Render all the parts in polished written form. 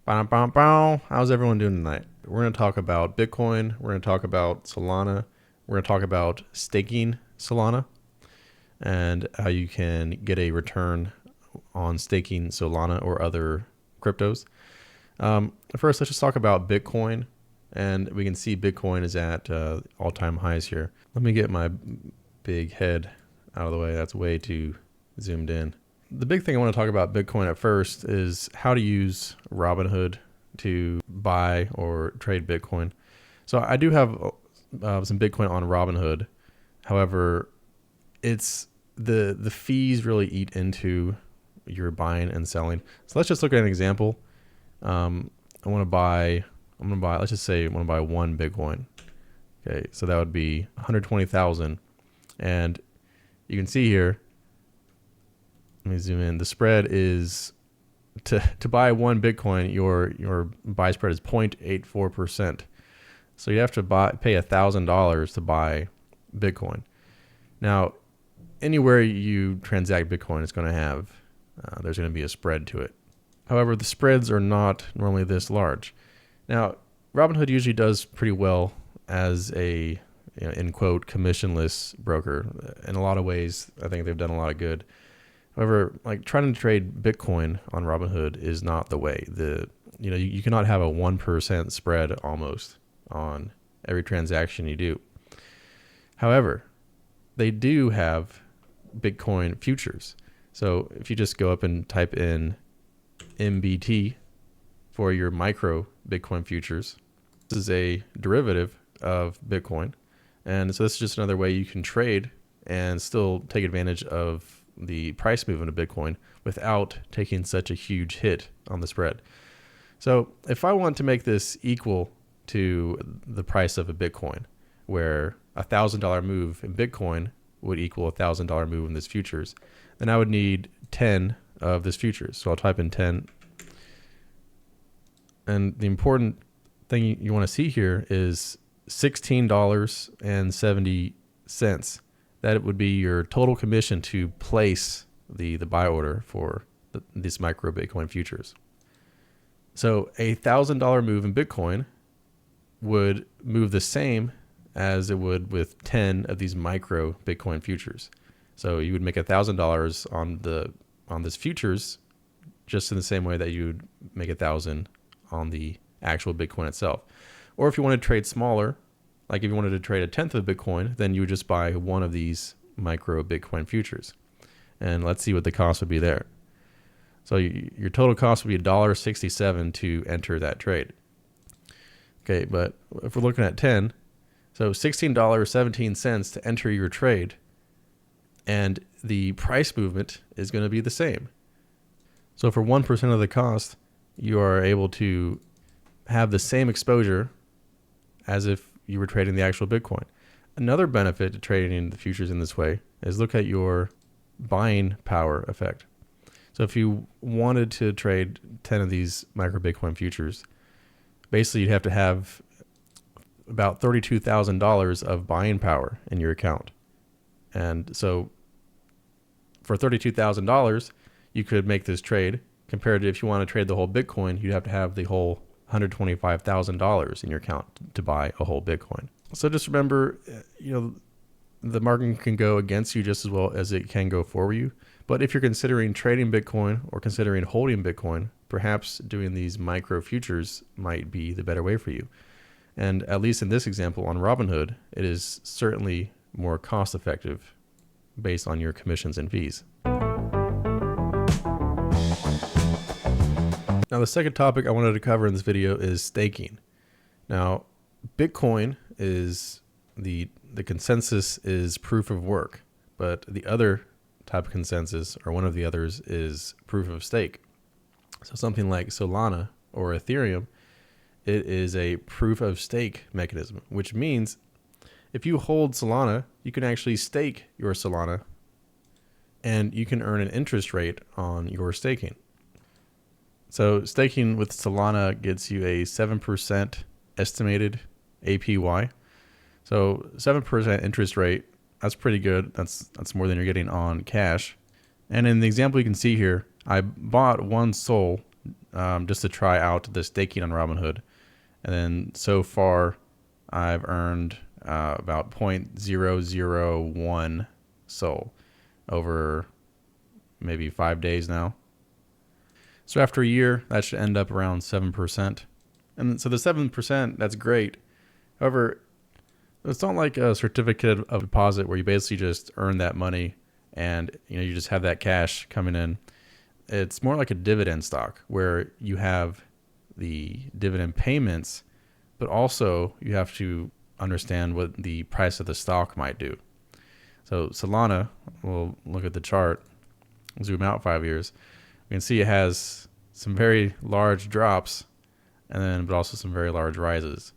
Bow, bow, bow. How's everyone doing tonight? We're going to talk about Bitcoin. We're going to talk about Solana. We're going to talk about staking Solana and how you can get a return on staking Solana or other cryptos. First, let's just talk about Bitcoin. And we can see Bitcoin is at all-time highs here. Let me get my big head out of the way. That's way too zoomed in. The big thing I want to talk about Bitcoin at first is how to use Robinhood to buy or trade Bitcoin. So I do have some Bitcoin on Robinhood. However, it's the fees really eat into your buying and selling. So let's just look at an example. Let's just say I want to buy one Bitcoin. Okay, so that would be 120,000. And you can see here, let me zoom in. The spread is to buy one Bitcoin, your buy spread is 0.84%. So you have to pay $1,000 to buy Bitcoin. Now, anywhere you transact Bitcoin, it's going to have there's going to be a spread to it. However, the spreads are not normally this large. Now, Robinhood usually does pretty well as a in quote commissionless broker. In a lot of ways, I think they've done a lot of good. However, like trying to trade Bitcoin on Robinhood is not the way. You cannot have a 1% spread almost on every transaction you do. However, they do have Bitcoin futures. So if you just go up and type in MBT for your micro Bitcoin futures, this is a derivative of Bitcoin. And so this is just another way you can trade and still take advantage of the price movement of Bitcoin without taking such a huge hit on the spread. So if I want to make this equal to the price of a Bitcoin, where $1,000 move in Bitcoin would equal $1,000 move in this futures, then I would need 10 of this futures. So I'll type in 10. And the important thing you want to see here is $16.70. That would be your total commission to place the buy order for these micro Bitcoin futures. So a $1,000 move in Bitcoin would move the same as it would with 10 of these micro Bitcoin futures. So you would make $1,000 on this futures just in the same way that you would make $1,000 on the actual Bitcoin itself. Or if you wanted to trade smaller, like if you wanted to trade a tenth of Bitcoin, then you would just buy one of these micro Bitcoin futures. And let's see what the cost would be there. So your total cost would be $1.67 to enter that trade. Okay, but if we're looking at 10, so $16.17 to enter your trade, and the price movement is going to be the same. So for 1% of the cost, you are able to have the same exposure as if you were trading the actual Bitcoin. Another benefit to trading the futures in this way is look at your buying power effect. So if you wanted to trade 10 of these micro Bitcoin futures, basically you'd have to have about $32,000 of buying power in your account. And so for $32,000, you could make this trade, compared to if you want to trade the whole Bitcoin, you'd have to have the whole $125,000 in your account to buy a whole Bitcoin. So just remember, the market can go against you just as well as it can go for you. But if you're considering trading Bitcoin or considering holding Bitcoin, perhaps doing these micro futures might be the better way for you. And at least in this example on Robinhood, it is certainly more cost effective based on your commissions and fees. Now, the second topic I wanted to cover in this video is staking. Now, Bitcoin is the consensus is proof of work, but the other type of consensus, or one of the others, is proof of stake. So something like Solana or Ethereum, it is a proof of stake mechanism, which means if you hold Solana, you can actually stake your Solana and you can earn an interest rate on your staking. So staking with Solana gets you a 7% estimated APY. So 7% interest rate, that's pretty good. That's more than you're getting on cash. And in the example you can see here, I bought one SOL just to try out the staking on Robinhood. And then so far, I've earned about 0.001 SOL over maybe 5 days now. So after a year, that should end up around 7%. And so the 7%, that's great. However, it's not like a certificate of deposit where you basically just earn that money and you just have that cash coming in. It's more like a dividend stock where you have the dividend payments, but also you have to understand what the price of the stock might do. So Solana, we'll look at the chart, zoom out 5 years. We can see it has some very large drops but also some very large rises.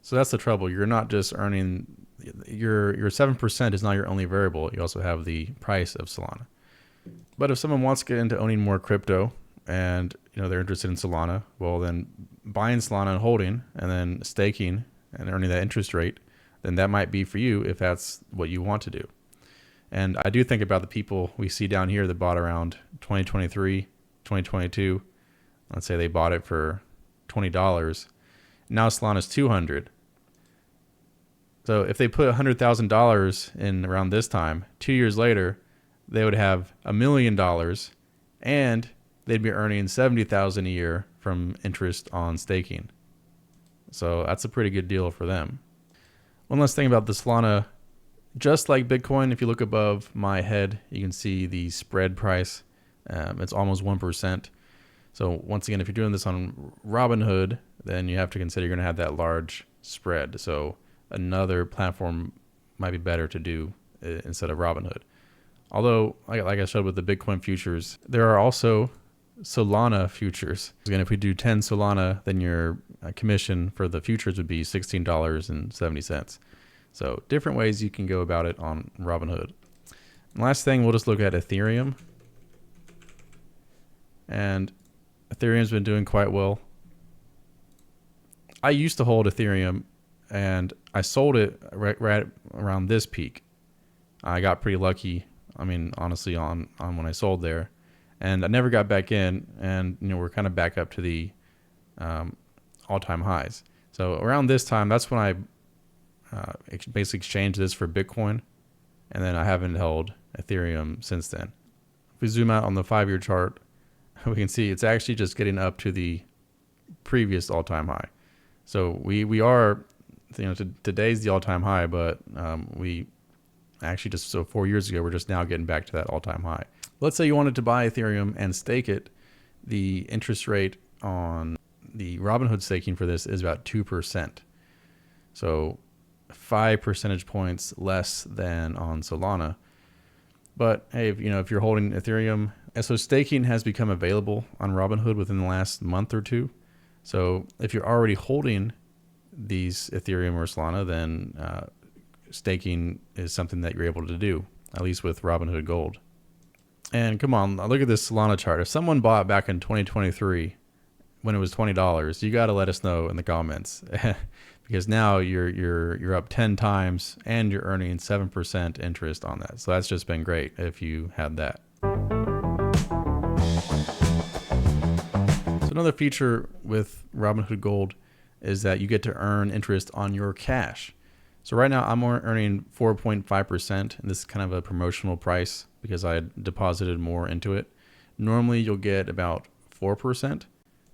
So that's the trouble. You're not just earning your 7% is not your only variable. You also have the price of Solana. But if someone wants to get into owning more crypto and they're interested in Solana, well then buying Solana and holding and then staking and earning that interest rate, then that might be for you if that's what you want to do. And I do think about the people we see down here that bought around 2023, 2022. Let's say they bought it for $20. Now Solana's $200. So if they put $100,000 in around this time, 2 years later, they would have $1 million and they'd be earning $70,000 a year from interest on staking. So that's a pretty good deal for them. One last thing about the Solana, just like Bitcoin, if you look above my head, you can see the spread price. It's almost 1%. So once again, if you're doing this on Robinhood, then you have to consider you're going to have that large spread. So another platform might be better to do instead of Robinhood. Although, like I showed with the Bitcoin futures, there are also Solana futures. Again, if we do 10 Solana, then your commission for the futures would be $16.70. So different ways you can go about it on Robinhood. And last thing, we'll just look at Ethereum. And Ethereum's been doing quite well. I used to hold Ethereum and I sold it right around this peak. I got pretty lucky. I mean, honestly, on when I sold there, and I never got back in. And we're kind of back up to the all-time highs. So around this time, that's when I basically exchanged this for Bitcoin, and then I haven't held Ethereum since then. If we zoom out on the 5-year chart, we can see it's actually just getting up to the previous all-time high. So we are, today's the all-time high, but we actually just 4 years ago, we're just now getting back to that all-time high. Let's say you wanted to buy Ethereum and stake it. The interest rate on the Robinhood staking for this is about 2%. So 5 percentage points less than on Solana. But hey, if you're holding Ethereum, and so staking has become available on Robinhood within the last month or two. So if you're already holding these Ethereum or Solana, then staking is something that you're able to do, at least with Robinhood Gold. And come on, look at this Solana chart. If someone bought back in 2023 when it was $20, you got to let us know in the comments because now you're up 10 times and you're earning 7% interest on that. So that's just been great if you had that. So another feature with Robinhood Gold is that you get to earn interest on your cash. So right now I'm earning 4.5%, and this is kind of a promotional price because I deposited more into it. Normally you'll get about 4%.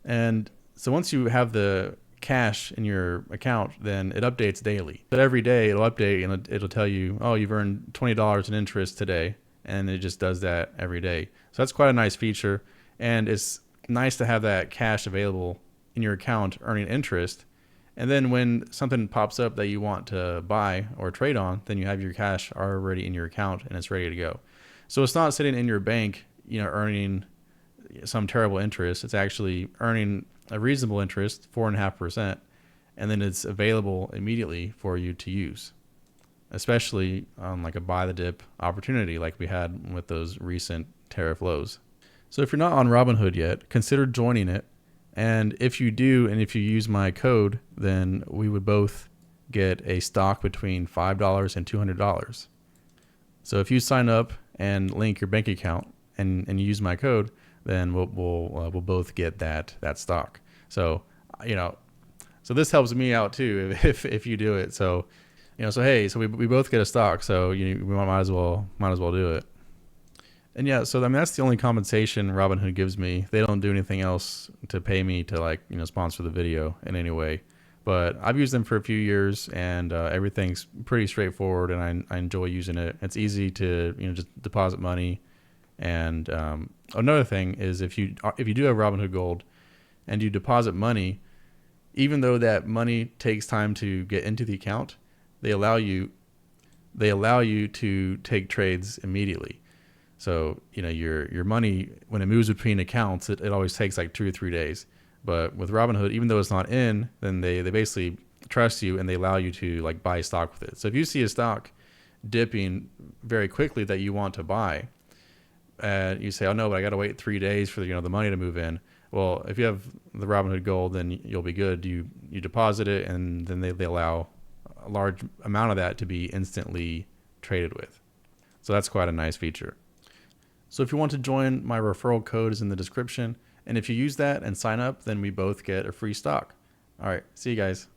And so once you have the cash in your account, then it updates daily. But every day it'll update and it'll tell you, oh, you've earned $20 in interest today. And it just does that every day. So that's quite a nice feature. And it's nice to have that cash available in your account earning interest. And then when something pops up that you want to buy or trade on, then you have your cash already in your account and it's ready to go. So it's not sitting in your bank, earning some terrible interest. It's actually earning a reasonable interest, 4.5%, and then it's available immediately for you to use, especially on like a buy the dip opportunity like we had with those recent tariff lows. So if you're not on Robinhood yet, consider joining it. And if you do, and if you use my code, then we would both get a stock between $5 and $200. So if you sign up and link your bank account and you use my code, then we'll both get that stock. So so this helps me out too if you do it. So so hey, so we both get a stock. So we might as well do it. And yeah, so I mean that's the only compensation Robinhood gives me. They don't do anything else to pay me to like sponsor the video in any way. But I've used them for a few years, and everything's pretty straightforward, and I enjoy using it. It's easy to just deposit money. And another thing is if you do have Robinhood Gold and you deposit money, even though that money takes time to get into the account, they allow you to take trades immediately. So your money, when it moves between accounts, it always takes like 2 or 3 days. But with Robinhood, even though it's not in, then they basically trust you and they allow you to like buy stock with it. So if you see a stock dipping very quickly that you want to buy, and you say, oh no, but I got to wait 3 days for the money to move in. Well, if you have the Robinhood Gold, then you'll be good. You deposit it, and then they allow a large amount of that to be instantly traded with. So that's quite a nice feature. So if you want to join, my referral code is in the description. And if you use that and sign up, then we both get a free stock. All right. See you guys.